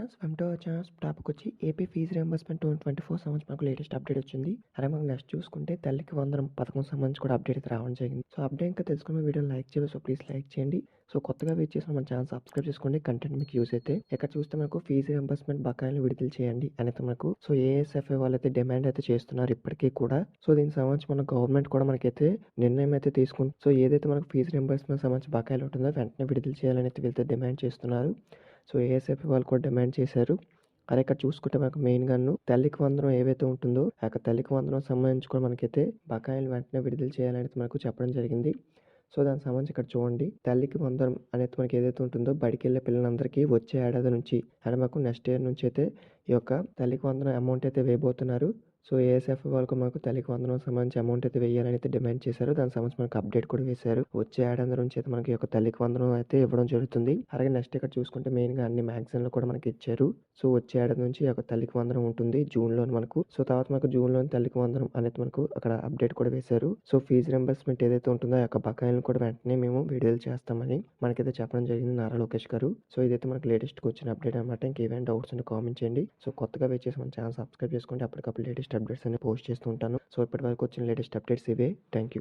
Friends, welcome to our channel. Topic వచ్చి AP fee reimbursement 2024 సంబంధించి మనకు లేటెస్ట్ అప్డేట్ వచ్చింది. అలాగే మనం నెక్స్ట్ చూసుకుంటే తల్లికి వందనం పథకం సంబంధించి కూడా అప్డేట్ అయితే రావడం జరిగింది. సో అప్డేట్ ఇంకా తెలుసుకున్న వీడియోని లైక్ చేయండి. సో ప్లీజ్ లైక్ చేయండి. సో కొత్తగా వెయిట్ చేసిన మన ఛానల్ సబ్స్క్రైబ్ చేసుకోండి. కంటెంట్ మీకు యూస్ అయితే ఇక్కడ చూస్తే మనకు ఫీజు రియంబర్స్మెంట్ బకాయిలు విడుదల చేయండి అనేది మనకు సో ఏఎస్ఎఫ్ఐ వాళ్ళైతే డిమాండ్ అయితే చేస్తున్నారు ఇప్పటికీ కూడా. సో దీనికి సంబంధించి మన గవర్నమెంట్ కూడా మనకైతే నిర్ణయం అయితే తీసుకుంది. సో ఏదైతే మనకు ఫీజు రియంబర్స్మెంట్ సంబంధించి బకాయిలు ఉంటుందో వెంటనే విడుదల చేయాలని అయితే వీళ్ళైతే డిమాండ్ చేస్తున్నారు. సో ఏఎస్ఎఫ్ వాళ్ళు కూడా డిమాండ్ చేశారు. అదే ఇక్కడ చూసుకుంటే మనకు మెయిన్గాను తల్లికి వందనం ఏవైతే ఉంటుందో ఆ యొక్క తల్లికి వందనం సంబంధించి కూడా మనకైతే బకాయిలు వెంటనే విడుదల చేయాలని మనకు చెప్పడం జరిగింది. సో దానికి సంబంధించి ఇక్కడ చూడండి, తల్లికి వందనం అనేది మనకి ఏదైతే ఉంటుందో బడికి వెళ్ళే పిల్లలందరికీ వచ్చే ఏడాది నుంచి అంటే మాకు నెక్స్ట్ ఇయర్ నుంచి అయితే ఈ యొక్క తల్లికి వందనం అమౌంట్ అయితే వేయబోతున్నారు. సో ఏఎస్ఎఫ్ వాళ్ళకు మాకు తల్లికి వందనం సంబంధించి అమౌంట్ అయితే వేయాలని అయితే డిమాండ్ చేశారు. దానికి సంబంధించి మనకు అప్డేట్ కూడా వేశారు. వచ్చే ఏడాది నుంచి అయితే మనకి యొక్క తల్లికి వందనం అయితే ఇవ్వడం జరుగుతుంది. అలాగే నెక్స్ట్ ఇక్కడ చూసుకుంటే మెయిన్ గా అన్ని మ్యాగజైన్లు కూడా మనకి ఇచ్చారు. సో వచ్చే ఏడాది నుంచి యొక్క తల్లికి వందనం ఉంటుంది జూన్ లో మనకు. సో తర్వాత మనకు జూన్ లో తల్లికి వందనం అనేది మనకు అక్కడ అప్డేట్ కూడా వేశారు. సో ఫీజు రింబర్స్మెంట్ ఏదైతే ఉంటుందో ఆ యొక్క బకాయిలను కూడా వెంటనే మేము విడుదల చేస్తామని మనకైతే చెప్పడం జరిగింది నారా లోకేష్ గారు. సో ఇదైతే మనకు లేటెస్ట్ వచ్చిన అప్డేట్ అనమాట. ఇంకేమైనా డౌట్స్ ఉంటే కామెంట్ చేయండి. సో కొత్తగా వెయిట్ చేసి మన ఛానల్ సబ్స్క్రైబ్ చేసుకోండి. అప్పటికప్పుడు లేటెస్ట్ అప్డేట్స్ అన్ని పోస్ట్ చేస్తూ ఉంటాను. సో ఇప్పటి వరకు వచ్చిన లేటెస్ట్ అప్డేట్స్ ఇవే. Thank you.